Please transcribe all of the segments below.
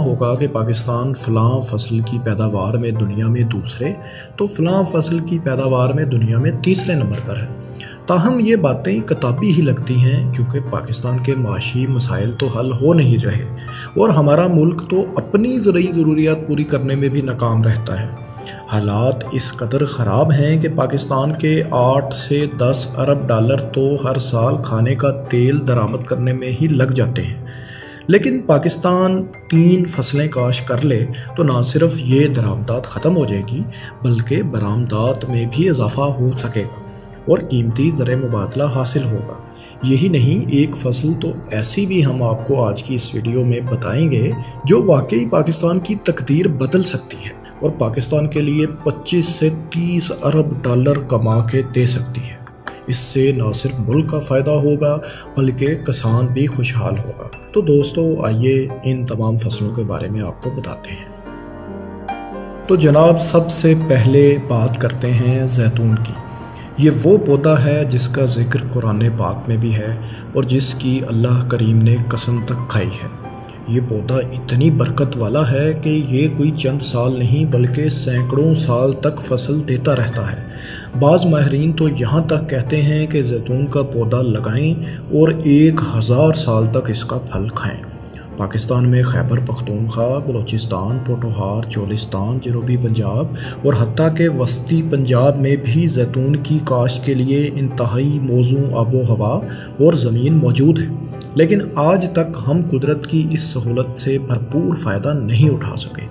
ہوگا کہ پاکستان فلاں فصل کی پیداوار میں دنیا میں دوسرے تو فلاں فصل کی پیداوار میں دنیا میں تیسرے نمبر پر ہے۔ تاہم یہ باتیں کتابی ہی لگتی ہیں، کیونکہ پاکستان کے معاشی مسائل تو حل ہو نہیں رہے اور ہمارا ملک تو اپنی زرعی ضروریات پوری کرنے میں بھی ناکام رہتا ہے۔ حالات اس قدر خراب ہیں کہ پاکستان کے 8 سے 10 ارب ڈالر تو ہر سال کھانے کا تیل درآمد کرنے میں ہی لگ جاتے ہیں، لیکن پاکستان 3 فصلیں کاشت کر لے تو نہ صرف یہ درآمدات ختم ہو جائے گی بلکہ برآمدات میں بھی اضافہ ہو سکے گا اور قیمتی زر مبادلہ حاصل ہوگا۔ یہی نہیں، ایک فصل تو ایسی بھی ہم آپ کو آج کی اس ویڈیو میں بتائیں گے جو واقعی پاکستان کی تقدیر بدل سکتی ہے اور پاکستان کے لیے 25 سے 30 ارب ڈالر کما کے دے سکتی ہے۔ اس سے نہ صرف ملک کا فائدہ ہوگا بلکہ کسان بھی خوشحال ہوگا۔ تو دوستو، آئیے ان تمام فصلوں کے بارے میں آپ کو بتاتے ہیں۔ تو جناب، سب سے پہلے بات کرتے ہیں زیتون کی۔ یہ وہ پودا ہے جس کا ذکر قرآن پاک میں بھی ہے اور جس کی اللہ کریم نے قسم تک کھائی ہے۔ یہ پودا اتنی برکت والا ہے کہ یہ کوئی چند سال نہیں بلکہ سینکڑوں سال تک فصل دیتا رہتا ہے۔ بعض ماہرین تو یہاں تک کہتے ہیں کہ زیتون کا پودا لگائیں اور 1000 سال تک اس کا پھل کھائیں۔ پاکستان میں خیبر پختونخوا، بلوچستان، پوٹھوہار، چولستان، جنوبی پنجاب اور حتیٰ کہ وسطی پنجاب میں بھی زیتون کی کاشت کے لیے انتہائی موزوں آب و ہوا اور زمین موجود ہے، لیکن آج تک ہم قدرت کی اس سہولت سے بھرپور فائدہ نہیں اٹھا سکے۔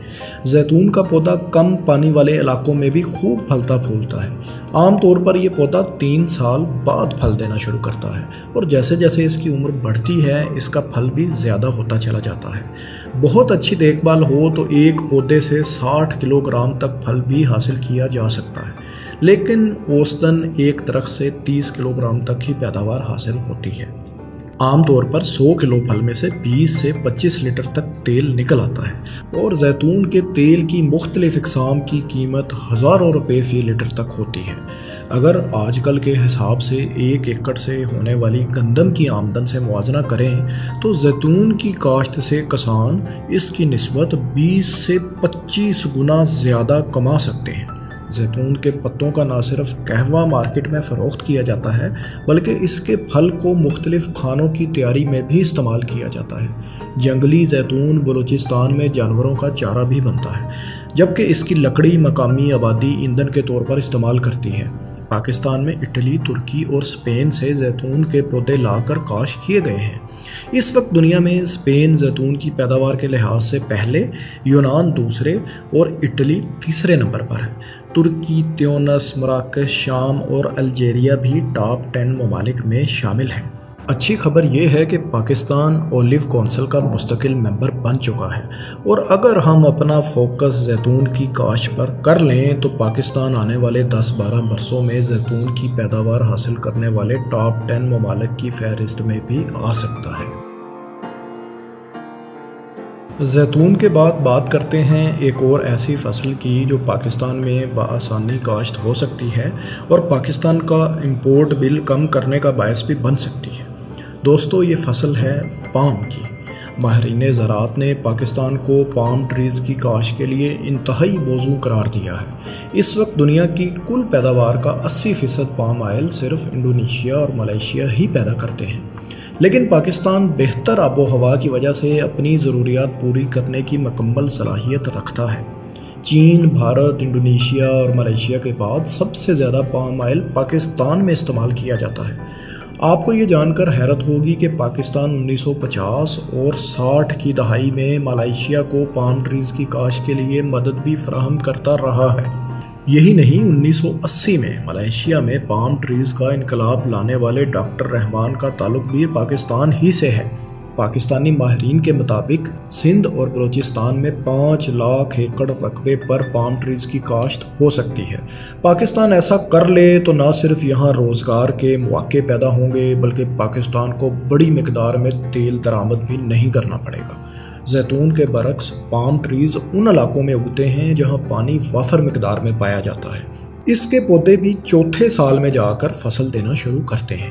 زیتون کا پودا کم پانی والے علاقوں میں بھی خوب پھلتا پھولتا ہے۔ عام طور پر یہ پودا 3 سال بعد پھل دینا شروع کرتا ہے اور جیسے جیسے اس کی عمر بڑھتی ہے اس کا پھل بھی زیادہ ہوتا چلا جاتا ہے۔ بہت اچھی دیکھ بھال ہو تو ایک پودے سے 60 کلو گرام تک پھل بھی حاصل کیا جا سکتا ہے، لیکن اوسطاً ایک درخت سے 30 کلو گرام تک ہی پیداوار حاصل ہوتی ہے۔ عام طور پر 100 کلو پھل میں سے 20 سے 25 لیٹر تک تیل نکل آتا ہے اور زیتون کے تیل کی مختلف اقسام کی قیمت ہزاروں روپے فی لیٹر تک ہوتی ہے۔ اگر آج کل کے حساب سے 1 ایکڑ سے ہونے والی گندم کی آمدن سے موازنہ کریں تو زیتون کی کاشت سے کسان اس کی نسبت 20 سے 25 گنا زیادہ کما سکتے ہیں۔ زیتون کے پتوں کا نہ صرف قہوہ مارکیٹ میں فروخت کیا جاتا ہے بلکہ اس کے پھل کو مختلف کھانوں کی تیاری میں بھی استعمال کیا جاتا ہے۔ جنگلی زیتون بلوچستان میں جانوروں کا چارہ بھی بنتا ہے، جبکہ اس کی لکڑی مقامی آبادی ایندھن کے طور پر استعمال کرتی ہے۔ پاکستان میں اٹلی، ترکی اور اسپین سے زیتون کے پودے لا کر کاشت کیے گئے ہیں۔ اس وقت دنیا میں اسپین زیتون کی پیداوار کے لحاظ سے پہلے، یونان دوسرے اور اٹلی تیسرے نمبر پر ہے۔ ترکی، تیونس، مراکش، شام اور الجیریا بھی ٹاپ 10 ممالک میں شامل ہیں۔ اچھی خبر یہ ہے کہ پاکستان اولیو کونسل کا مستقل ممبر بن چکا ہے اور اگر ہم اپنا فوکس زیتون کی کاشت پر کر لیں تو پاکستان آنے والے 10-12 برسوں میں زیتون کی پیداوار حاصل کرنے والے ٹاپ 10 ممالک کی فہرست میں بھی آ سکتا ہے۔ زیتون کے بعد بات کرتے ہیں ایک اور ایسی فصل کی جو پاکستان میں بآسانی کاشت ہو سکتی ہے اور پاکستان کا امپورٹ بل کم کرنے کا باعث بھی بن سکتی ہے۔ دوستو، یہ فصل ہے پام کی۔ ماہرین زراعت نے پاکستان کو پام ٹریز کی کاشت کے لیے انتہائی موزوں قرار دیا ہے۔ اس وقت دنیا کی کل پیداوار کا 80% پام آئل صرف انڈونیشیا اور ملائیشیا ہی پیدا کرتے ہیں، لیکن پاکستان بہتر آب و ہوا کی وجہ سے اپنی ضروریات پوری کرنے کی مکمل صلاحیت رکھتا ہے۔ چین، بھارت، انڈونیشیا اور ملائیشیا کے بعد سب سے زیادہ پام آئل پاکستان میں استعمال کیا جاتا ہے۔ آپ کو یہ جان کر حیرت ہوگی کہ پاکستان 1950 اور 60 کی دہائی میں ملائیشیا کو پام ٹریز کی کاشت کے لیے مدد بھی فراہم کرتا رہا ہے۔ یہی نہیں، 1980 میں ملائیشیا میں پام ٹریز کا انقلاب لانے والے ڈاکٹر رحمان کا تعلق بھی پاکستان ہی سے ہے۔ پاکستانی ماہرین کے مطابق سندھ اور بلوچستان میں 5 لاکھ ایکڑ رقبے پر پام ٹریز کی کاشت ہو سکتی ہے۔ پاکستان ایسا کر لے تو نہ صرف یہاں روزگار کے مواقع پیدا ہوں گے بلکہ پاکستان کو بڑی مقدار میں تیل درآمد بھی نہیں کرنا پڑے گا۔ زیتون کے برعکس پام ٹریز ان علاقوں میں اگتے ہیں جہاں پانی وافر مقدار میں پایا جاتا ہے۔ اس کے پودے بھی چوتھے سال میں جا کر فصل دینا شروع کرتے ہیں۔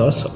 10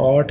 8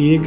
1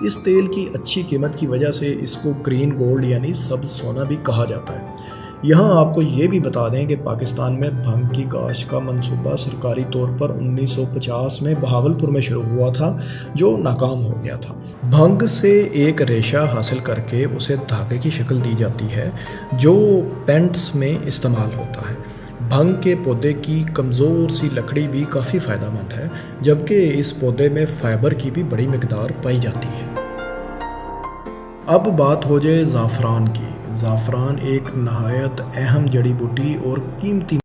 اس تیل کی اچھی قیمت کی وجہ سے اس کو گرین گولڈ یعنی سبز سونا بھی کہا جاتا ہے۔ یہاں آپ کو یہ بھی بتا دیں کہ پاکستان میں بھنگ کی کاشت کا منصوبہ سرکاری طور پر 1950 میں بہاولپور میں شروع ہوا تھا، جو ناکام ہو گیا تھا۔ بھنگ سے ایک ریشہ حاصل کر کے اسے دھاگے کی شکل دی جاتی ہے جو پینٹس میں استعمال ہوتا ہے۔ بھنگ کے پودے کی کمزور سی لکڑی بھی کافی فائدہ مند ہے، جبکہ اس پودے میں فائبر کی بھی بڑی مقدار پائی جاتی ہے۔ اب بات ہو جائے زعفران کی۔ زعفران ایک نہایت اہم جڑی بوٹی اور قیمتی